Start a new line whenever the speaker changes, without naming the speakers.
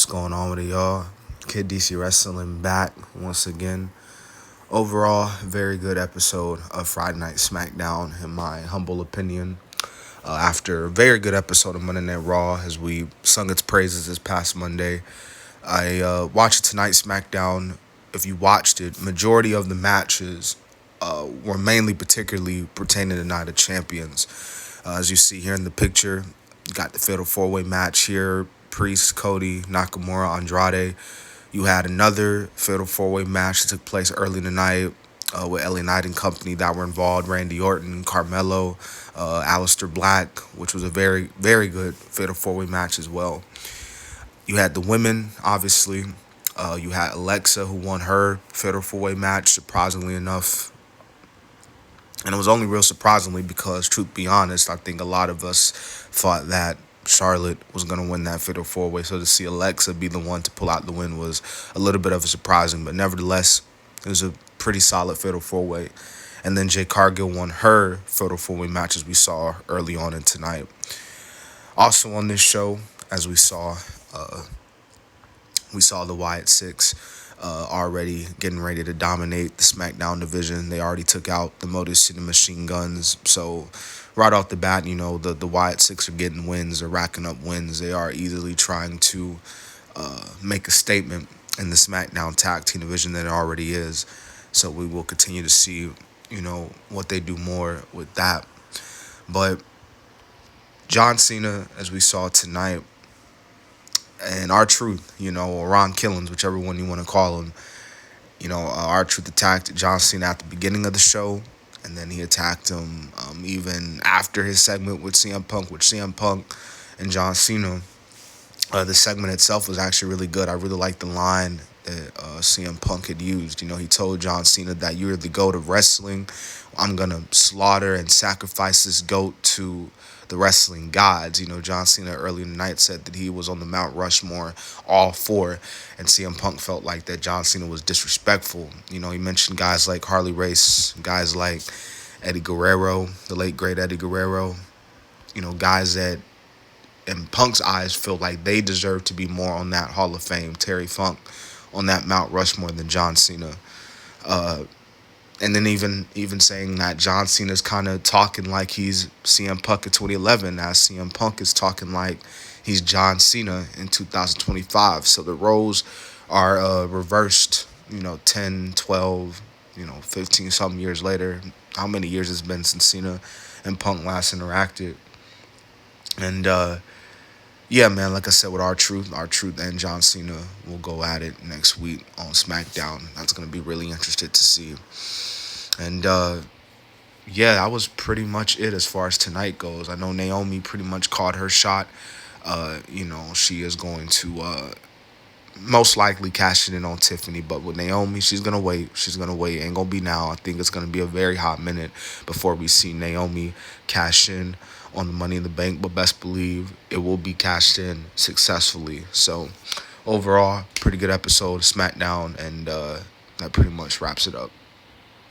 What's going on with it, y'all? Kid DC Wrestling back once again. Overall, very good episode of Friday Night Smackdown, in my humble opinion. After a very good episode of Monday Night Raw, as we sung its praises this past Monday, I watched tonight's SmackDown. If you watched it, majority of the matches were mainly particularly pertaining to Night of Champions. As you see here in the picture, you got the Fatal 4-Way match here. Priest, Cody, Nakamura, Andrade. You had another Fatal 4-Way match that took place early in the night with LA Knight and company that were involved. Randy Orton, Carmelo, Aleister Black, which was a very, very good Fatal 4-Way match as well. You had the women, obviously. You had Alexa, who won her Fatal 4-Way match, surprisingly enough. And it was only real surprisingly because, truth be honest, I think a lot of us thought that Charlotte was going to win that Fatal 4-Way. So to see Alexa be the one to pull out the win was a little bit of a surprising. But nevertheless, it was a pretty solid Fatal 4-Way. And then Jade Cargill won her Fatal 4-Way match, as we saw early on in tonight. Also on this show, as we saw the Wyatt Six already getting ready to dominate the SmackDown division. They already took out the Motor City Machine Guns. So right off the bat, the Wyatt Six are getting wins. They're racking up wins. They are easily trying to make a statement in the SmackDown tag team division that it already is. So we will continue to see, what they do more with that. But John Cena, as we saw tonight, and R-Truth, or Ron Killings, whichever one you want to call him, R-Truth attacked John Cena at the beginning of the show, and then he attacked him even after his segment with CM Punk, and John Cena. The segment itself was actually really good. I really liked the line that CM Punk had used. He told John Cena that you're the GOAT of wrestling. I'm going to slaughter and sacrifice this GOAT to the wrestling gods. John Cena early in the night said that he was on the Mount Rushmore, all four, and CM Punk felt like that John Cena was disrespectful. He mentioned guys like Harley Race, guys like Eddie Guerrero, the late great Eddie Guerrero, guys that in Punk's eyes feel like they deserve to be more on that Hall of Fame, Terry Funk, on that Mount Rushmore than John Cena. And then even saying that John Cena's kind of talking like he's CM Punk in 2011, as CM Punk is talking like he's John Cena in 2025. So the roles are reversed, 10, 12, 15-something years later. How many years it's been since Cena and Punk last interacted. And, yeah, man, like I said, with R-Truth and John Cena will go at it next week on SmackDown. That's going to be really interested to see. And, yeah, that was pretty much it as far as tonight goes. I know Naomi pretty much called her shot. She is going to most likely cash it in on Tiffany. But with Naomi, she's going to wait. Ain't going to be now. I think it's going to be a very hot minute before we see Naomi cash in on the Money in the Bank. But best believe it will be cashed in successfully. So overall, pretty good episode of SmackDown. And that pretty much wraps it up.